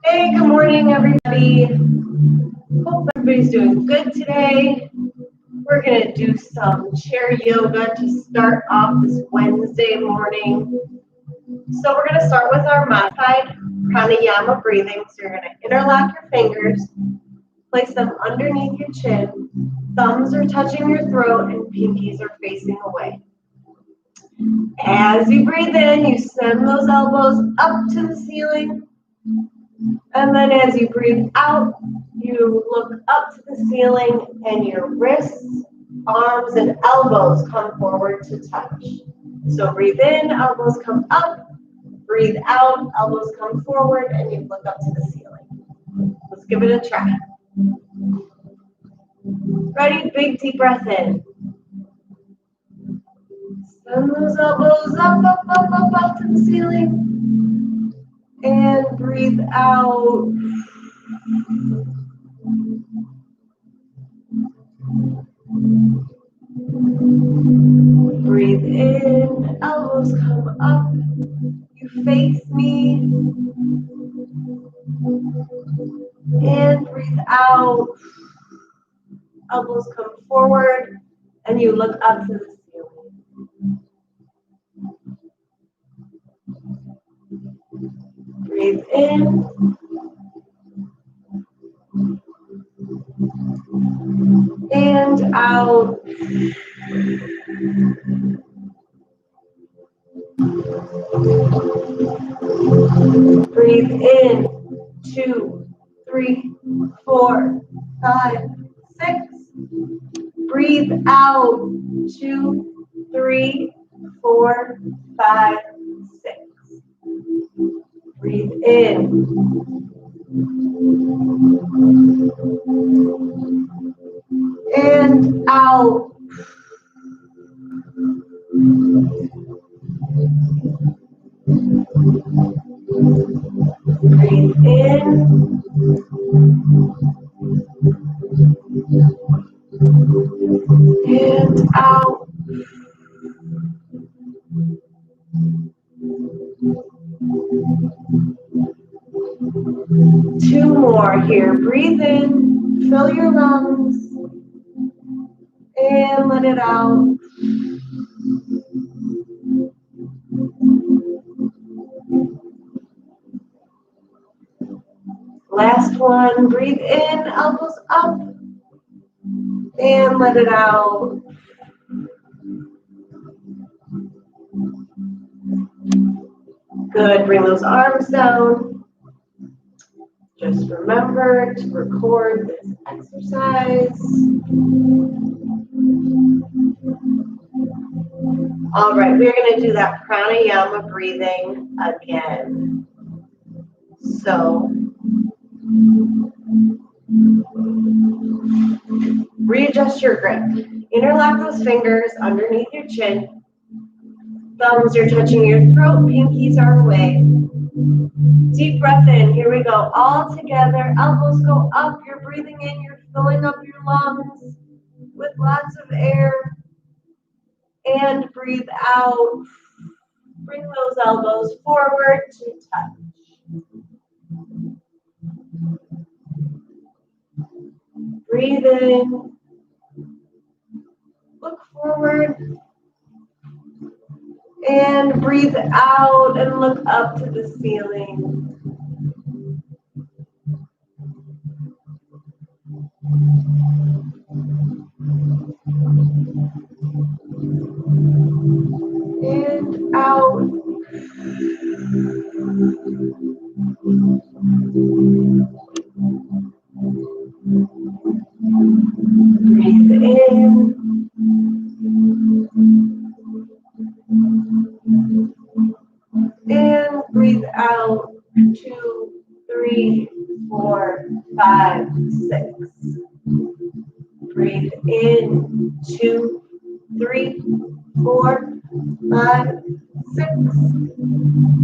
Hey, good morning, everybody. Hope everybody's doing good today. We're going to do some chair yoga to start off this Wednesday morning. So we're going to start with our modified pranayama breathing. So you're going to interlock your fingers, place them underneath your chin, thumbs are touching your throat, and pinkies are facing away. As you breathe in, you send those elbows up to the ceiling. And then as you breathe out, you look up to the ceiling and your wrists, arms, and elbows come forward to touch. So breathe in, elbows come up. Breathe out, elbows come forward, and you look up to the ceiling. Let's give it a try. Ready? Big deep breath in. Send those elbows up to the ceiling. And breathe out. Breathe in, elbows come up. You face me. And breathe out. Elbows come forward, and you look up to the ceiling. Breathe in. And out. Breathe in. 2, 3, 4, 5, 6. Breathe out. 2, 3, 4, 5, 6. Breathe in. And out. Breathe in. And out. Two more here. Breathe in, fill your lungs, and let it out. Last one. Breathe in, elbows up, and let it out. Good. Bring those arms down. Just remember to record this exercise. All right, we're going to do that pranayama breathing again. So, readjust your grip. Interlock those fingers underneath your chin. Thumbs are touching your throat, pinkies are away. Deep breath in, here we go. All together, elbows go up, you're breathing in, you're filling up your lungs with lots of air. And breathe out. Bring those elbows forward to touch. Breathe in. Look forward. And breathe out and look up to the ceiling. And out. Breathe in. And breathe out. 2, 3, 4, 5, 6. Breathe in. 2, 3, 4, 5, 6.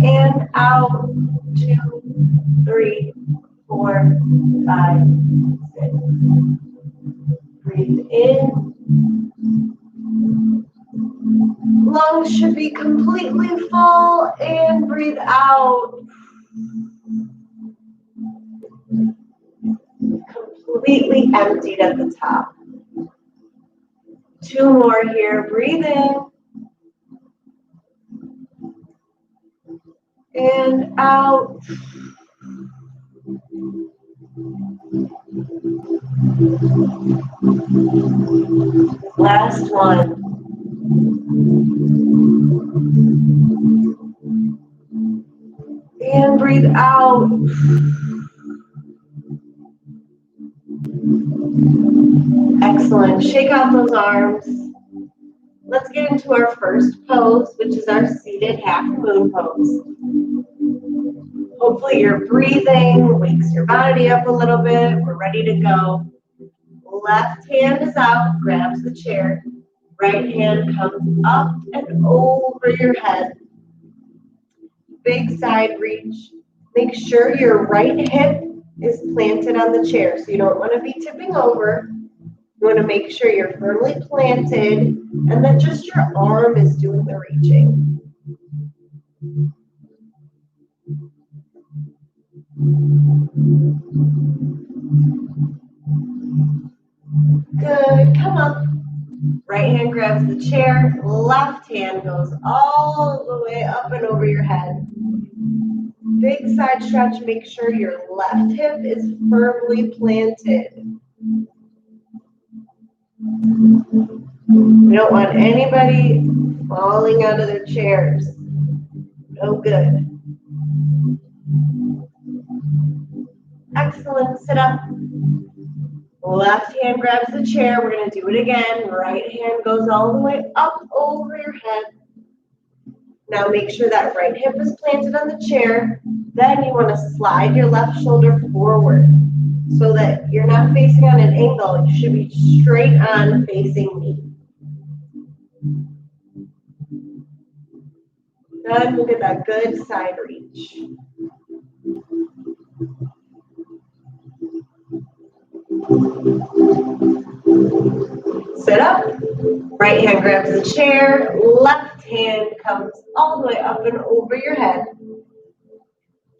And out. 2, 3, 4, 5, 6. Breathe in. Lungs should be completely full, and breathe out. Completely emptied at the top. 2 more here. Breathe in. And out. Last one. And breathe out. Excellent. Shake out those arms. Let's get into our first pose, which is our seated half moon pose. Hopefully your breathing wakes your body up a little bit. We're ready to go. Left hand is out, grabs the chair. Right hand comes up and over your head. Big side reach. Make sure your right hip is planted on the chair. So you don't want to be tipping over. You want to make sure you're firmly planted and that just your arm is doing the reaching. Good. Come up. Right hand grabs the chair. Left hand goes all the way up and over your head. Big side stretch. Make sure your left hip is firmly planted. We don't want anybody falling out of their chairs. No good. Excellent. Sit up. Left hand grabs the chair. We're going to do it again. Right hand goes all the way up over your head. Now make sure that right hip is planted on the chair. Then you want to slide your left shoulder forward so that you're not facing on an angle. You should be straight on facing me. Good. Look at that good side reach. Sit up. Right hand grabs the chair. Left hand comes all the way up and over your head.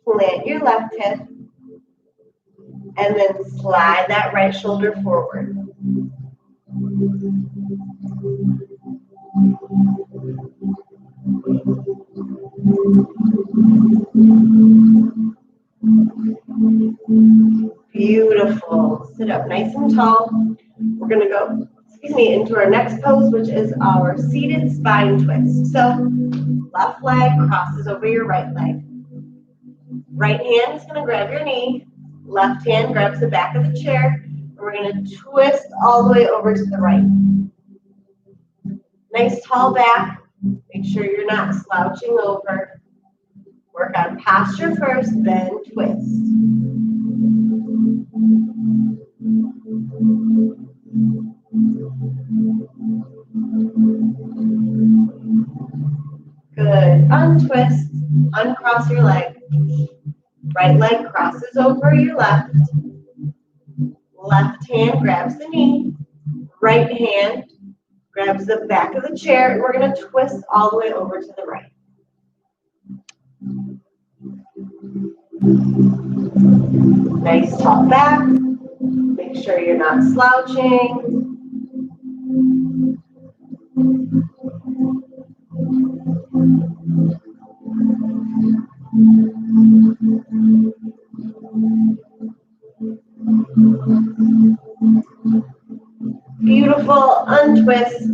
Plant your left hip. And then slide that right shoulder forward. Beautiful. Sit up nice and tall. We're going to go, into our next pose, which is our seated spine twist. So left leg crosses over your right leg. Right hand is going to grab your knee. Left hand grabs the back of the chair. And we're going to twist all the way over to the right. Nice tall back. Make sure you're not slouching over. Work on posture first, then twist. Good. Untwist. Uncross your leg. Right leg crosses over your left. Left hand grabs the knee. Right hand grabs the back of the chair. And we're going to twist all the way over to the right. Nice tall back. Make sure you're not slouching. Beautiful. Untwist.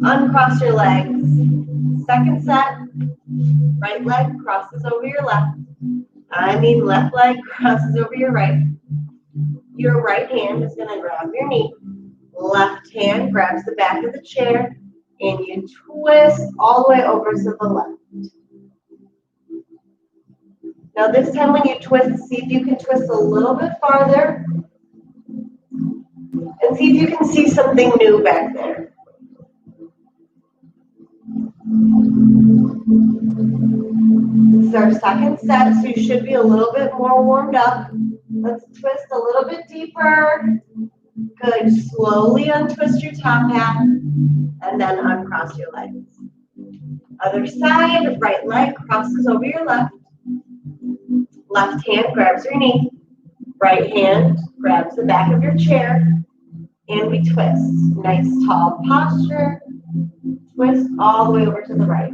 Uncross your legs. Second set. Right leg crosses over your left. Left leg crosses over your right. Your right hand is going to grab your knee. Left hand grabs the back of the chair. And you twist all the way over to the left. Now this time when you twist, see if you can twist a little bit farther. And see if you can see something new back there. This is our second set, so you should be a little bit more warmed up. Let's twist a little bit deeper. Good. Slowly untwist your top half and then uncross your legs. Other side, right leg crosses over your left. Left hand grabs your knee. Right hand grabs the back of your chair. And we twist. Nice tall posture. Twist all the way over to the right.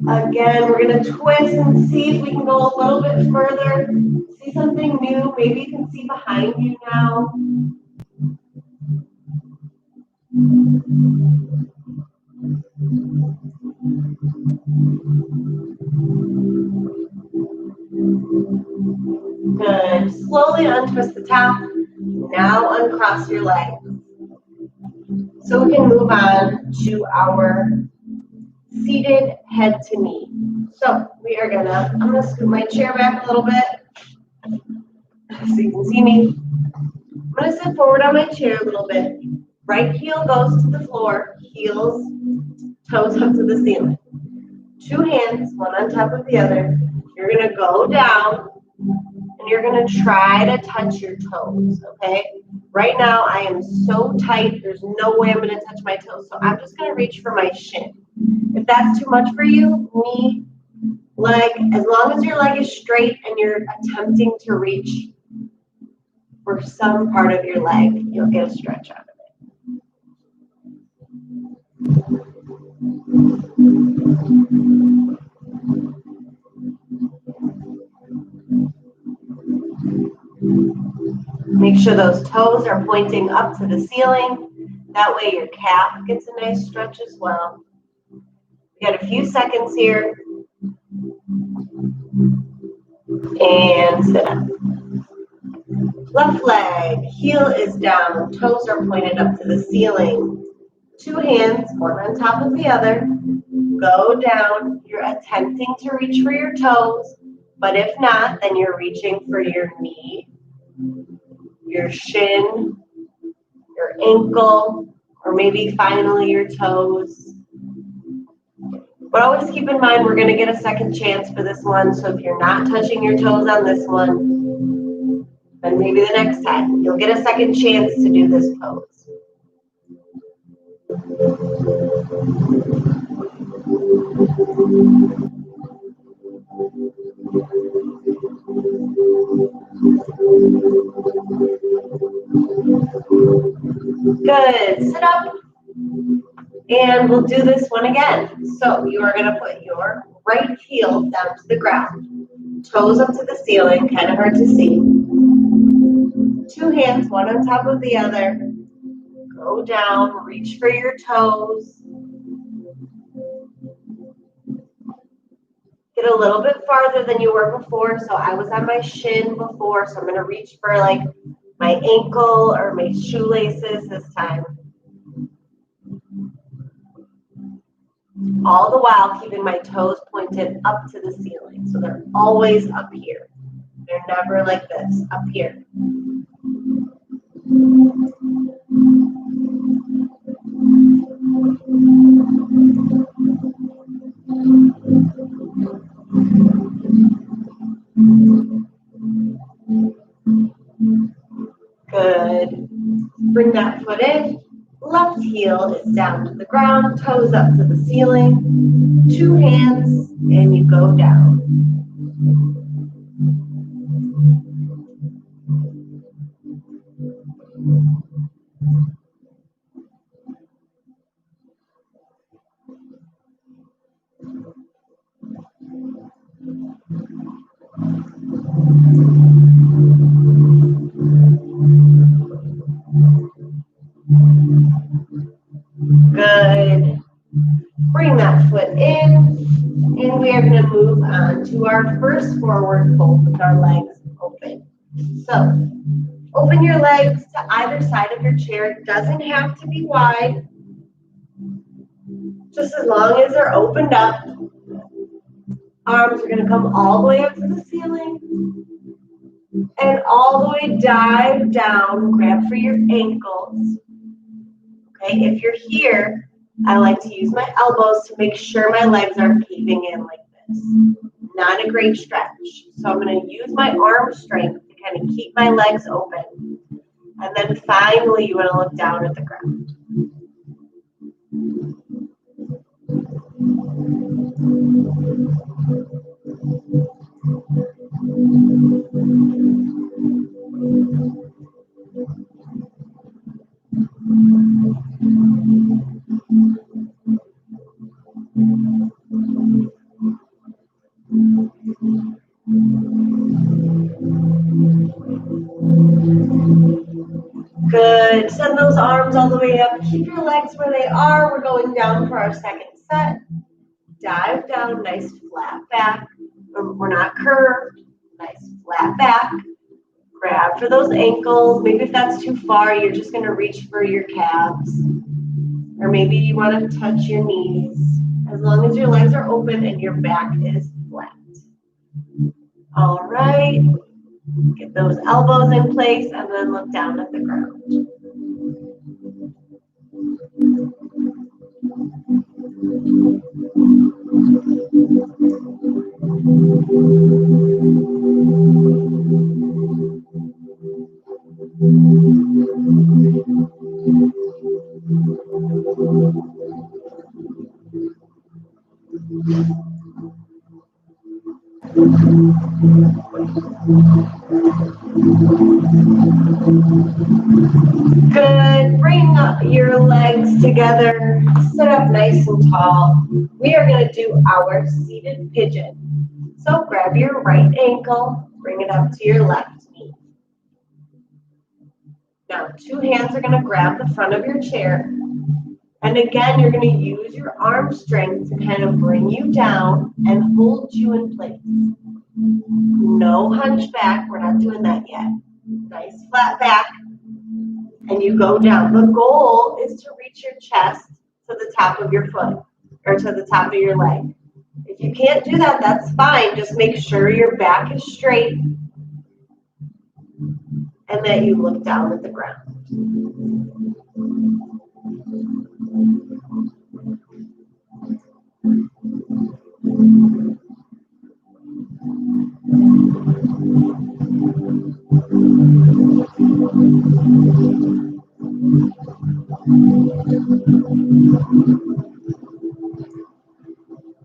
Again, we're going to twist and see if we can go a little bit further. See something new. Maybe you can see behind you now. Good. Slowly untwist the top. Now uncross your legs. So we can move on to our seated head to knee. So we are I'm gonna scoot my chair back a little bit so you can see me. I'm gonna sit forward on my chair a little bit. Right heel goes to the floor, heels, toes up to the ceiling. Two hands, one on top of the other. You're gonna go down and you're gonna try to touch your toes, okay? Right now I am so tight, there's no way I'm gonna touch my toes. So I'm just gonna reach for my shin. If that's too much for you, knee, leg, as long as your leg is straight and you're attempting to reach for some part of your leg, you'll get a stretch out of it. Make sure those toes are pointing up to the ceiling. That way your calf gets a nice stretch as well. We got a few seconds here. And sit up. Left leg, heel is down, toes are pointed up to the ceiling. Two hands, one on top of the other. Go down. You're attempting to reach for your toes, but if not, then you're reaching for your knee, your shin, your ankle, or maybe finally your toes. But always keep in mind, we're going to get a second chance for this one. So if you're not touching your toes on this one, then maybe the next time you'll get a second chance to do this pose. Good. Sit up. And we'll do this one again. So you are going to put your right heel down to the ground. Toes up to the ceiling, kind of hard to see. Two hands, one on top of the other. Go down, reach for your toes. Get a little bit farther than you were before. So I was on my shin before, so I'm going to reach for like my ankle or my shoelaces this time. All the while keeping my toes pointed up to the ceiling. So they're always up here. They're never like this, up here. Good. Bring that foot in. Left heel is down to the ground, toes up to the ceiling. Two hands, and you go down. Good. Bring that foot in, and we are going to move on to our first forward fold with our legs open. So, open your legs to either side of your chair. It doesn't have to be wide, just as long as they're opened up. Arms are going to come all the way up to the ceiling, and all the way dive down, grab for your ankles. Okay, if you're here, I like to use my elbows to make sure my legs are caving in like this. Not a great stretch. So I'm going to use my arm strength to kind of keep my legs open. And then finally, you want to look down at the ground. Good. Send those arms all the way up. Keep your legs where they are. We're going down for our second set. Dive down, nice flat back. We're not curved. Nice flat back. Grab for those ankles. Maybe if that's too far, you're just going to reach for your calves. Or maybe you want to touch your knees. As long as your legs are open and your back is flat. All right. Get those elbows in place and then look down at the ground. Good. Bring up your legs together. Sit up nice and tall. We are going to do our seated pigeon. So grab your right ankle, bring it up to your left knee. Now, two hands are going to grab the front of your chair. And again, you're going to use your arm strength to kind of bring you down and hold you in place. No hunchback. We're not doing that yet. Nice flat back. And you go down. The goal is to reach your chest to the top of your foot or to the top of your leg. If you can't do that, that's fine. Just make sure your back is straight and that you look down at the ground.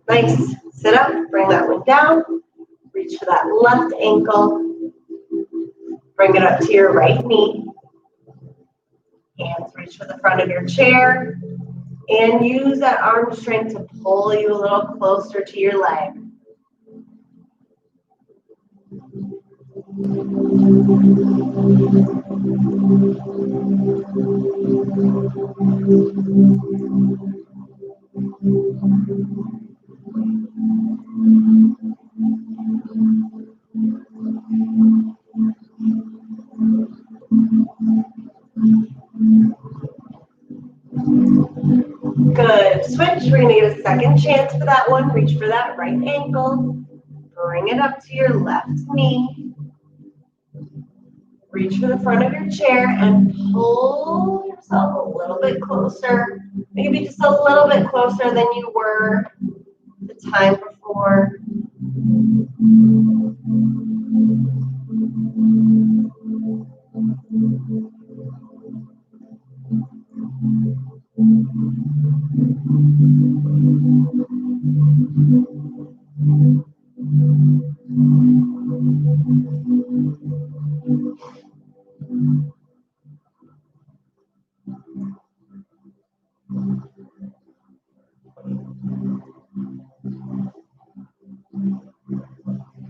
Nice. Sit up, bring that one down. Reach for that left ankle. Bring it up to your right knee. Hands reach for the front of your chair. And use that arm strength to pull you a little closer to your leg. Good. Switch. We're going to get a second chance for that one. Reach for that right ankle. Bring it up to your left knee. Reach for the front of your chair and pull yourself a little bit closer. Maybe just a little bit closer than you were the time before.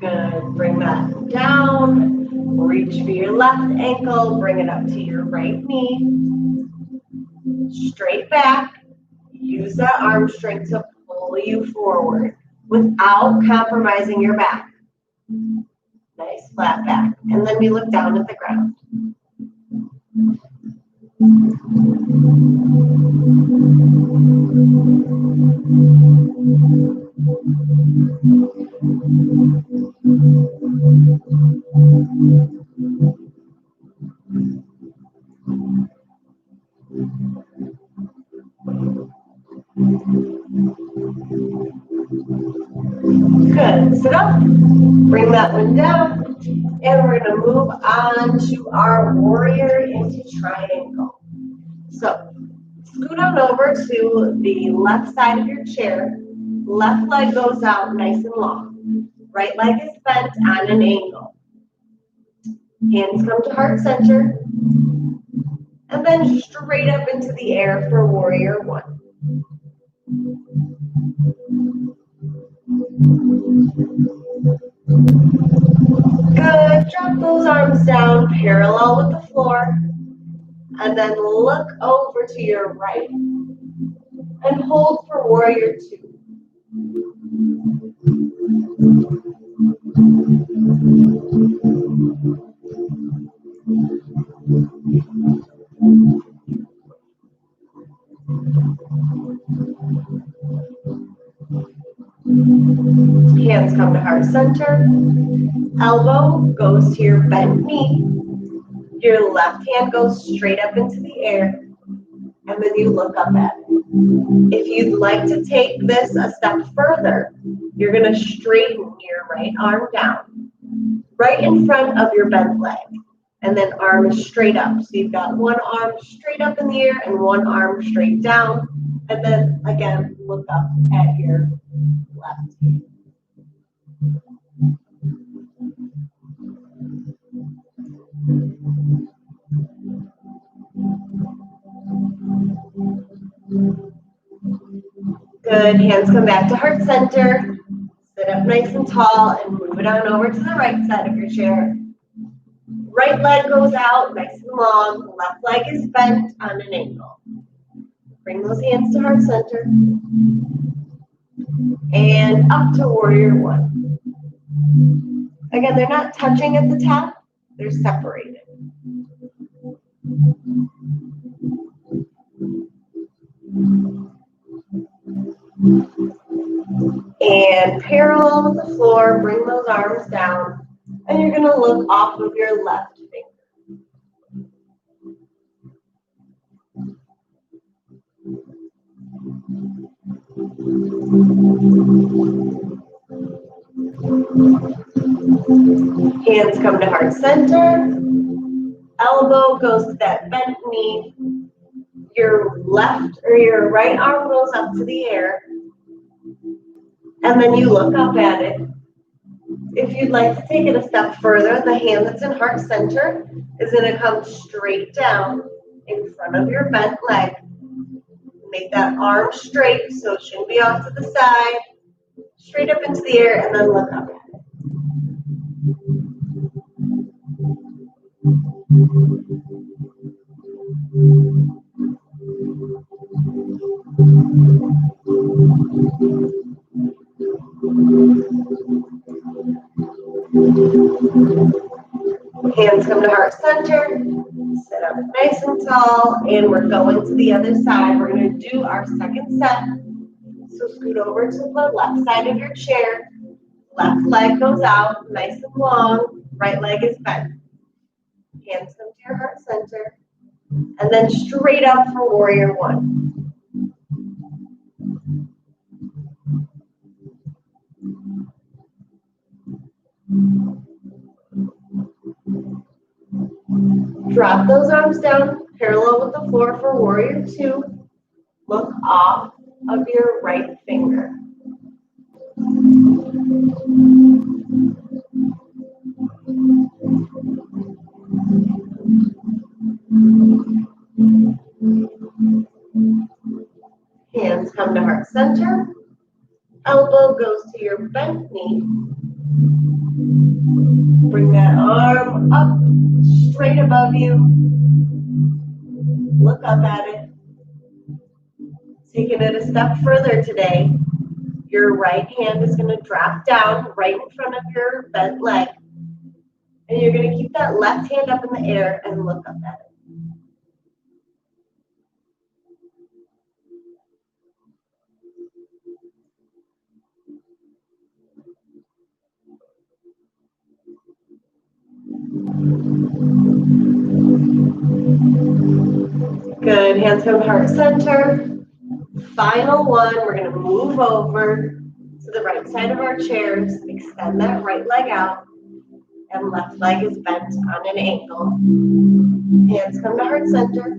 Good. Bring that down. Reach for your left ankle. Bring it up to your right knee. Straight back. Use that arm strength to pull you forward without compromising your back. Nice flat back. And then we look down at the ground. Good. Sit up. Bring that one down. And we're going to move on to our warrior into triangle. So scoot on over to the left side of your chair. Left leg goes out nice and long. Right leg is bent on an angle. Hands come to heart center. And then straight up into the air for warrior one. Good. Drop those arms down parallel with the floor. And then look over to your right. And hold for warrior two. Hands come to heart center. Elbow goes to your bent knee. Your left hand goes straight up into the air. And then you look up at it. If you'd like to take this a step further, you're going to straighten your right arm down, right in front of your bent leg. And then arm is straight up. So you've got one arm straight up in the air and one arm straight down. And then again, look up at your left hand. Good. Hands come back to heart center. Sit up nice and tall and move it on over to the right side of your chair. Right leg goes out nice and long. Left leg is bent on an angle. Bring those hands to heart center. And up to warrior one. Again, they're not touching at the top. They're separated. And parallel with the floor, bring those arms down. And you're going to look off of your left finger. Hands come to heart center. Elbow goes to that bent knee. Your left or your right arm goes up to the air. And then you look up at it. If you'd like to take it a step further, the hand that's in heart center is going to come straight down in front of your bent leg. Make that arm straight so it shouldn't be off to the side. Straight up into the air and then look up at it. Hands come to heart center. Sit up nice and tall, and we're going to the other side. We're going to do our second set. So scoot over to the left side of your chair. Left leg goes out, nice and long. Right leg is bent. Hands come to your heart center. And then straight up for warrior one. Drop those arms down, parallel with the floor for warrior two. Look off of your right finger. Hands come to heart center. Elbow goes to your bent knee. Bring that arm up straight above you. Look up at it. Taking it a step further today, your right hand is going to drop down right in front of your bent leg. And you're going to keep that left hand up in the air and look up at it. Good. Hands come to heart center. Final one. We're going to move over to the right side of our chairs. Extend that right leg out. And left leg is bent on an ankle. Hands come to heart center.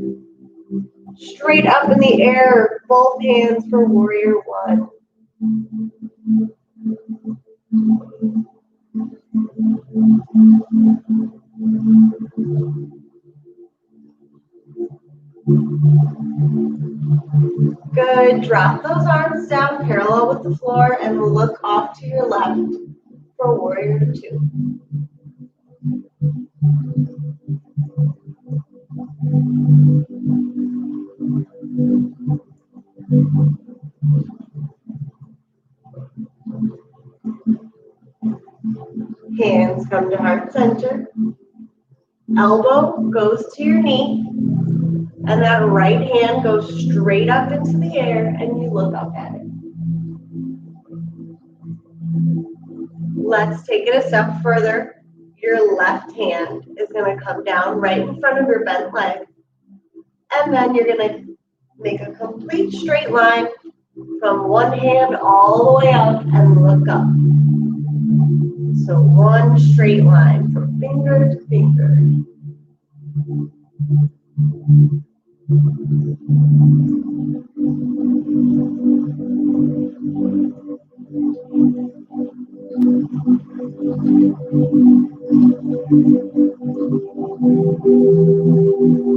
Straight up in the air. Both hands for warrior one. Good. Drop those arms down parallel with the floor and look off to your left for warrior two. Hands come to heart center. Elbow goes to your knee. And that right hand goes straight up into the air and you look up at it. Let's take it a step further. Your left hand is going to come down right in front of your bent leg. And then you're going to make a complete straight line from one hand all the way up and look up. So one straight line from finger to finger.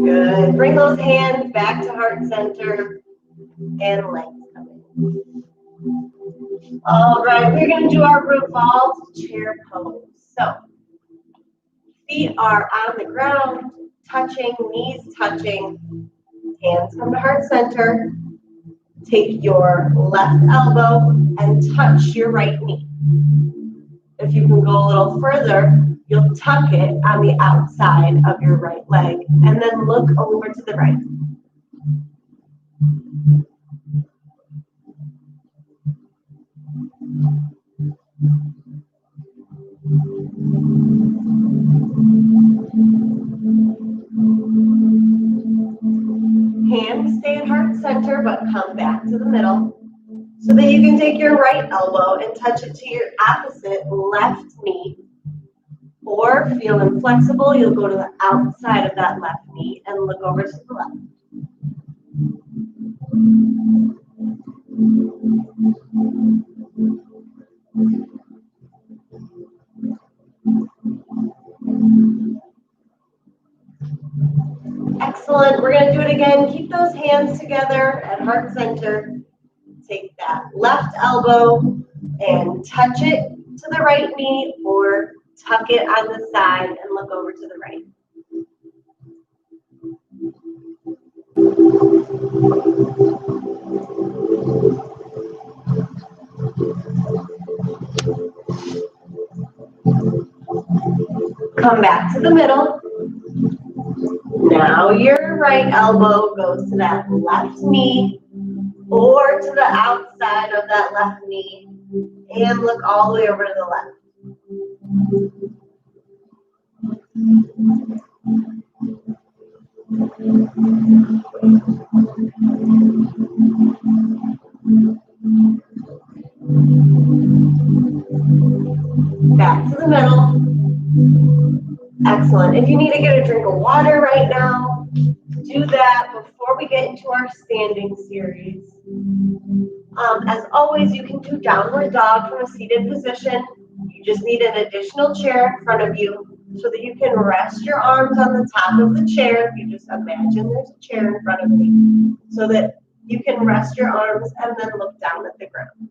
Good. Bring those hands back to heart center and legs come in. All right, we're going to do our revolved chair pose. So, feet are on the ground, touching, knees touching, hands come to heart center. Take your left elbow and touch your right knee. If you can go a little further, you'll tuck it on the outside of your right leg and then look over to the right. Hands stay at heart center, but come back to the middle so that you can take your right elbow and touch it to your opposite left knee. Or feeling flexible, you'll go to the outside of that left knee and look over to the left. Excellent. We're going to do it again. Keep those hands together at heart center. Take that left elbow and touch it to the right knee or tuck it on the side and look over to the right. Come back to the middle. Now your right elbow goes to that left knee or to the outside of that left knee and look all the way over to the left. Back to the middle. Excellent. If you need to get a drink of water right now, do that before we get into our standing series. As always, you can do downward dog from a seated position. You just need an additional chair in front of you so that you can rest your arms on the top of the chair. You just imagine there's a chair in front of you so that you can rest your arms and then look down at the ground.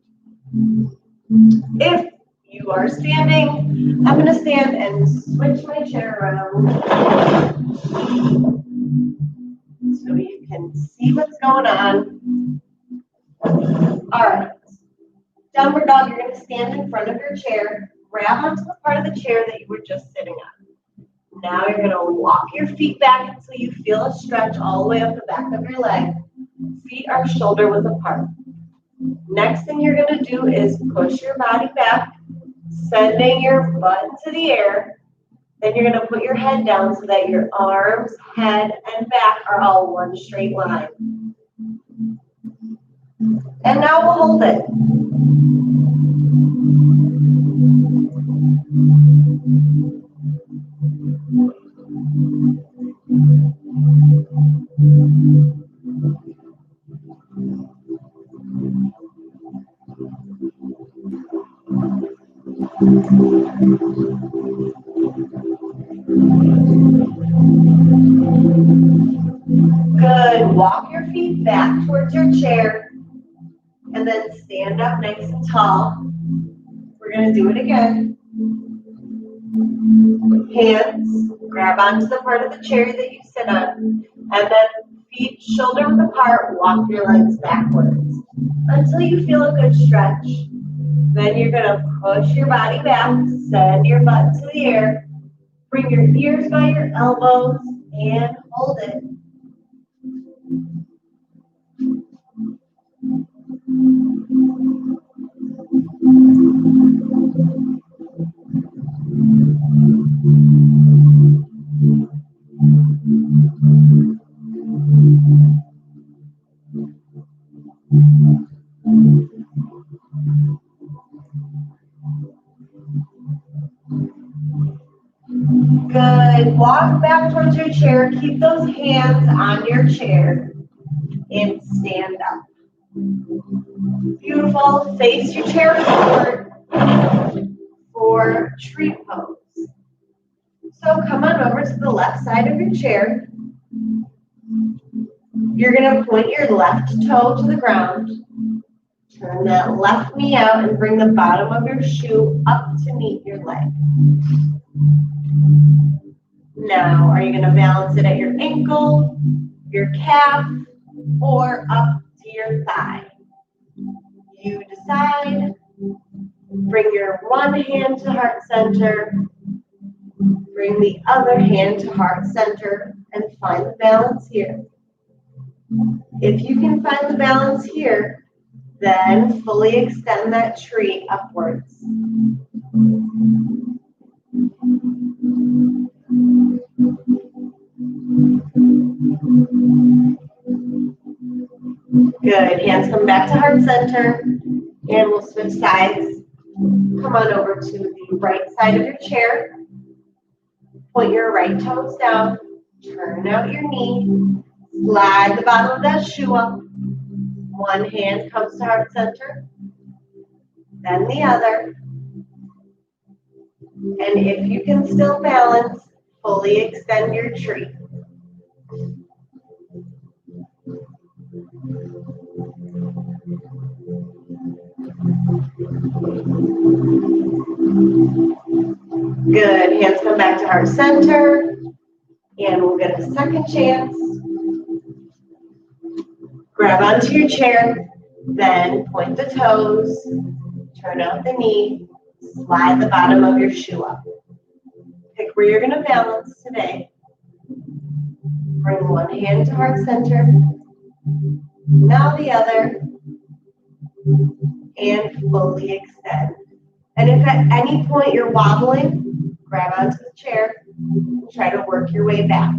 If you are standing, I'm going to stand and switch my chair around so you can see what's going on. All right. Downward dog, you're going to stand in front of your chair, grab onto the part of the chair that you were just sitting on. Now you're going to walk your feet back until you feel a stretch all the way up the back of your leg. Feet are shoulder width apart. Next thing you're going to do is push your body back, sending your butt to the air. Then you're going to put your head down so that your arms, head, and back are all one straight line. And now we'll hold it. Good. Walk your feet back towards your chair and then stand up nice and tall. We're going to do it again. Hands grab onto the part of the chair that you sit on, and then feet shoulder width apart, walk your legs backwards until you feel a good stretch. Then you're going to push your body back, send your butt to the air, bring your ears by your elbows, and hold it. Good. Walk back towards your chair. Keep those hands on your chair and stand up. Beautiful. Face your chair forward for tree pose. So come on over to the left side of your chair. You're going to point your left toe to the ground. Turn that left knee out and bring the bottom of your shoe up to meet your leg. Now, are you going to balance it at your ankle, your calf, or up to your thigh? You decide. Bring your one hand to heart center. Bring the other hand to heart center and find the balance here. If you can find the balance here, then fully extend that tree upwards. Good. Hands come back to heart center, and we'll switch sides. Come on over to the right side of your chair. Point your right toes down. Turn out your knee. Slide the bottom of that shoe up. One hand comes to heart center, then the other. And if you can still balance, fully extend your tree. Good. Hands come back to heart center. And we'll get a second chance. Grab onto your chair. Then point the toes. Turn out the knee. Slide the bottom of your shoe up. Pick where you're going to balance today. Bring one hand to heart center. Now the other. And fully extend. And if at any point you're wobbling, grab onto the chair and try to work your way back.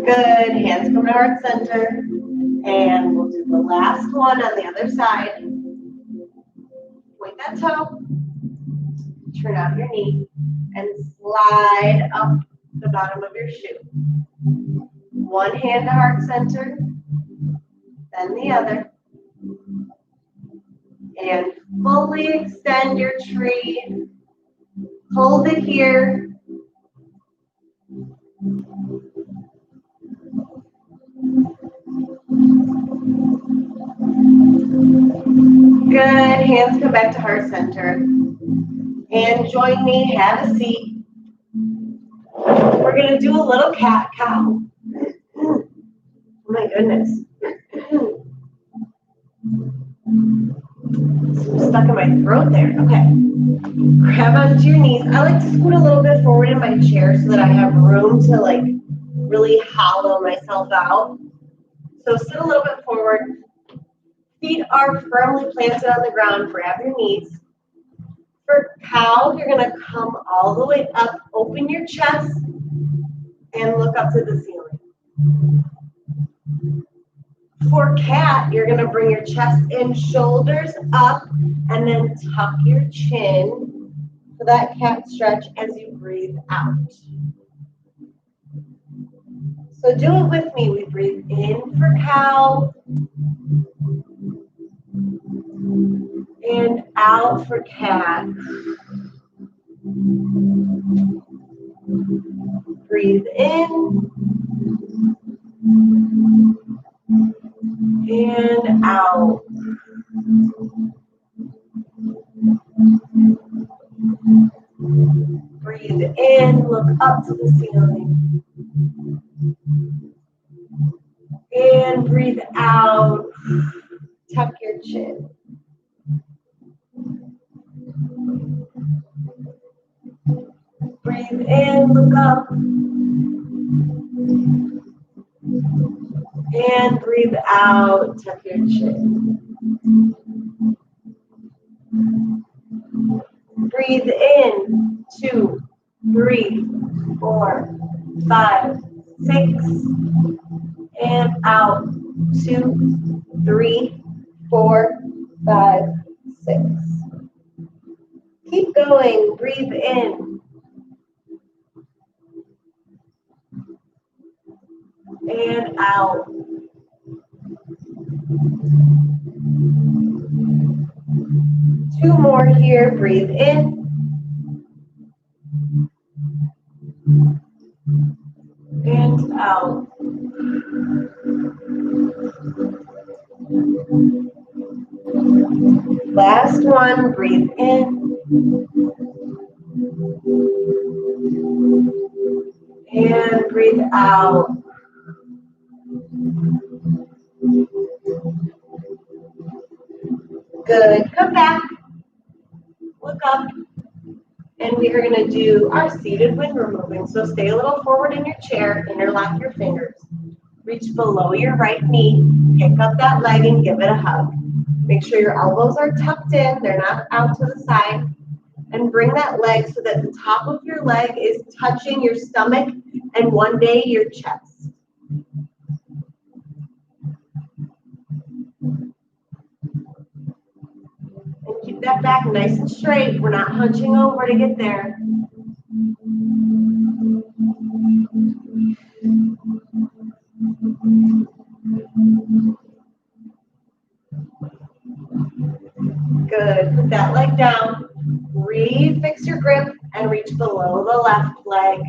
Good. Hands come to heart center. And we'll do the last one on the other side. Point that toe. Turn out your knee. And slide up the bottom of your shoe. One hand to heart center. Then the other. And fully extend your tree. Hold it here. Good. Hands come back to heart center. And join me. Have a seat. We're going to do a little cat-cow. Oh my goodness. Stuck in my throat there. Okay. Grab onto your knees. I like to scoot a little bit forward in my chair so that I have room to like really hollow myself out. So sit a little bit forward. Feet are firmly planted on the ground. Grab your knees. For cow, you're going to come all the way up, open your chest, and look up to the ceiling. For cat, you're going to bring your chest in, shoulders up, and then tuck your chin for that cat stretch as you breathe out. So do it with me. We breathe in for cow and out for cat. Breathe in and out. Breathe in, look up to the ceiling. And breathe out, tuck your chin. Breathe in, look up. And breathe out, tuck your chin. Breathe in, 2, 3, 4, 5, 6. And out, 2, 3, 4, 5, 6. Keep going, breathe in. And out. Two more here, breathe in. And out. Last one, breathe in. And breathe out. Good, come back. Look up. And we are going to do our seated wind removing. So stay a little forward in your chair, interlock your fingers. Reach below your right knee, pick up that leg and give it a hug. Make sure your elbows are tucked in, they're not out to the side. And bring that leg so that the top of your leg is touching your stomach and one day your chest. And keep that back nice and straight. We're not hunching over to get there. Good. Put that leg down. Refix your grip and reach below the left leg,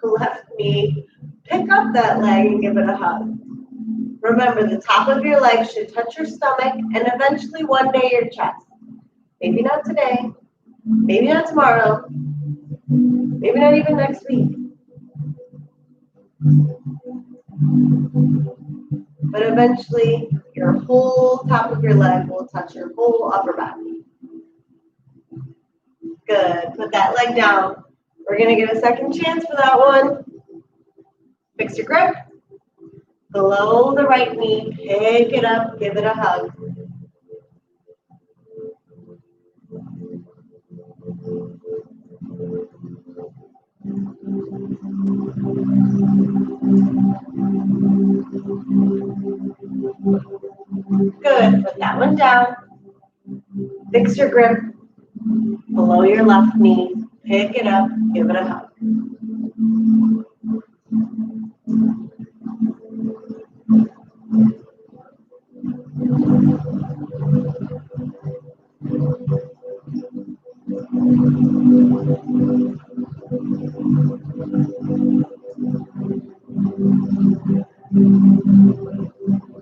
left knee. Pick up that leg and give it a hug. Remember, the top of your leg should touch your stomach and eventually one day your chest. Maybe not today, maybe not tomorrow, maybe not even next week. But eventually, your whole top of your leg will touch your whole upper body. Good. Put that leg down. We're going to get a second chance for that one. Fix your grip. Below the right knee, pick it up, give it a hug. Good. Put that one down. Fix your grip. Below your left knee, pick it up, give it a hug.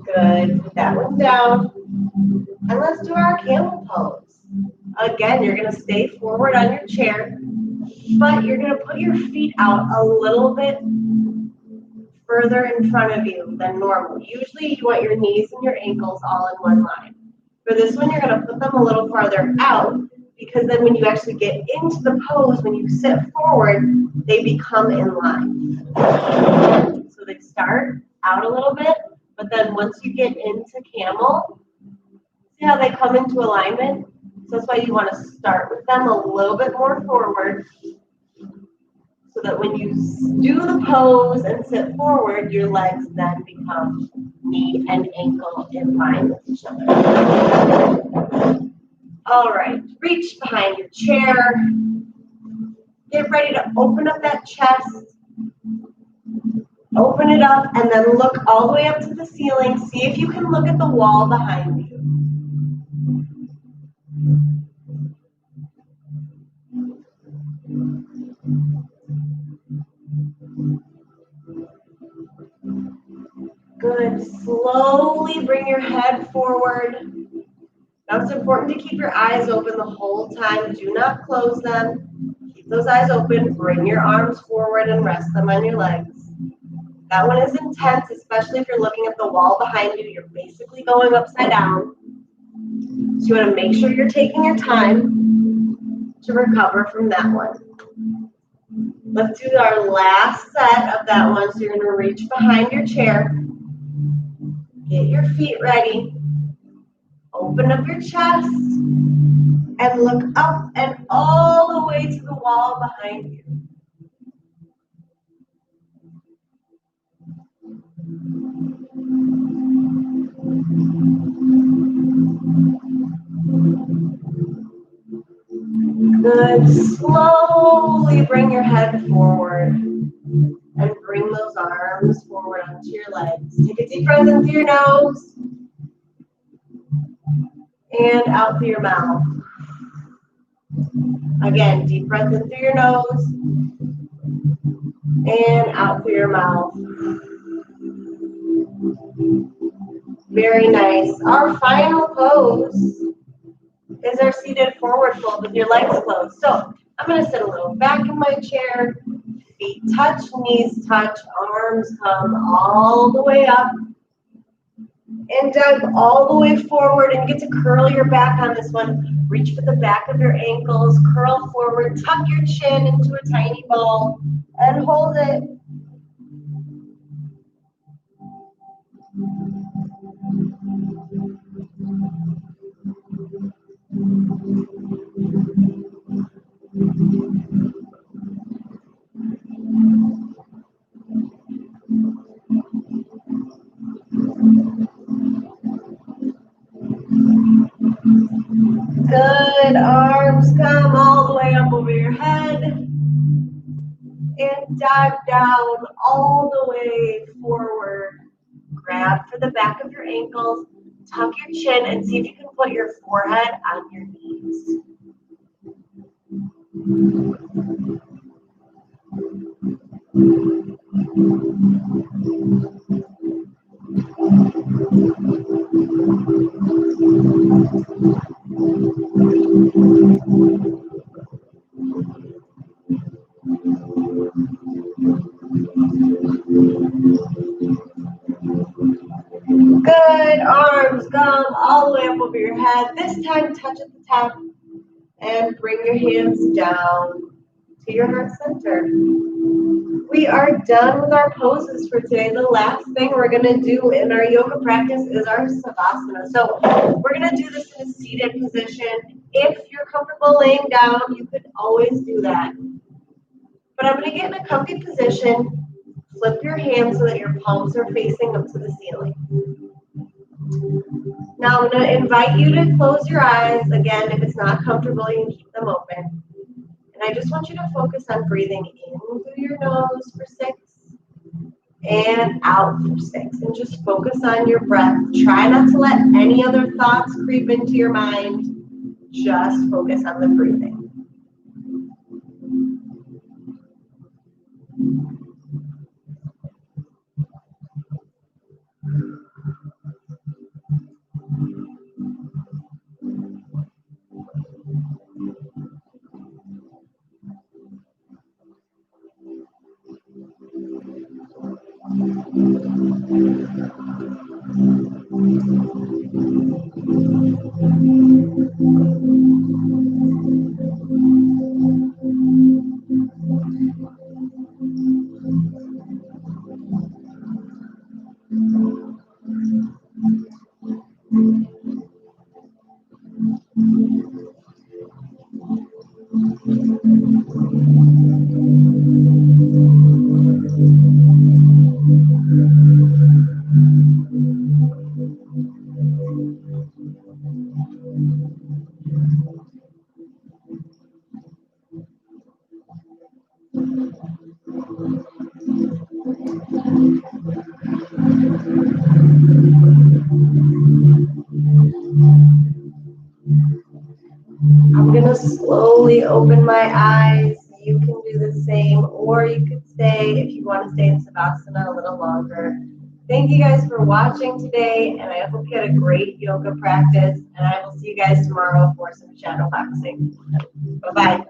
Good. Put that one down. And let's do our camel pose. Again, you're going to stay forward on your chair, but you're going to put your feet out a little bit further in front of you than normal. Usually you want your knees and your ankles all in one line. For this one, you're going to put them a little farther out because then when you actually get into the pose, when you sit forward, they become in line. So they start out a little bit, but then once you get into camel, see how they come into alignment? So that's why you want to start with them a little bit more forward so that when you do the pose and sit forward, your legs then become knee and ankle in line with each other. All right, reach behind your chair. Get ready to open up that chest Open it up and then look all the way up to the ceiling. See if you can look at the wall behind you. Good. Slowly bring your head forward. Now it's important to keep your eyes open the whole time. Do not close them. Keep those eyes open. Bring your arms forward and rest them on your legs. That one is intense, especially if you're looking at the wall behind you. You're basically going upside down. So you want to make sure you're taking your time to recover from that one. Let's do our last set of that one. So you're going to reach behind your chair. Get your feet ready. Open up your chest and look up and all the way to the wall behind you. Good. Slowly bring your head forward and bring those arms forward onto your legs. Take a deep breath in through your nose and out through your mouth. Again, deep breath in through your nose and out through your mouth. Very nice. Our final pose is our seated forward fold with your legs closed. So I'm going to sit a little back in my chair. Feet touch, knees touch, arms come all the way up. And dive all the way forward and get to curl your back on this one. Reach for the back of your ankles, curl forward, tuck your chin into a tiny ball, and hold it. Good. Arms come all the way up over your head. And dive down all the way forward. Grab for the back of your ankles. Tuck your chin and see if you can put your forehead on your knees. Good. Arms come all the way up over your head. This time, touch at the top and bring your hands down to your heart center. We are done with our poses for today. The last thing we're going to do in our yoga practice is our Savasana. So we're going to do this in a seated position. If you're comfortable laying down, you could always do that. But I'm going to get in a comfy position. Flip your hands so that your palms are facing up to the ceiling. Now I'm going to invite you to close your eyes. Again, if it's not comfortable, you can keep them open. And I just want you to focus on breathing in through your nose for 6 and out for 6. And just focus on your breath. Try not to let any other thoughts creep into your mind. Just focus on the breathing. gonna slowly open my eyes. You can do the same, or you could stay, if you want to stay in Savasana a little longer. Thank you guys for watching today, and I hope you had a great yoga practice, and I will see you guys tomorrow for some shadow boxing. Bye-bye.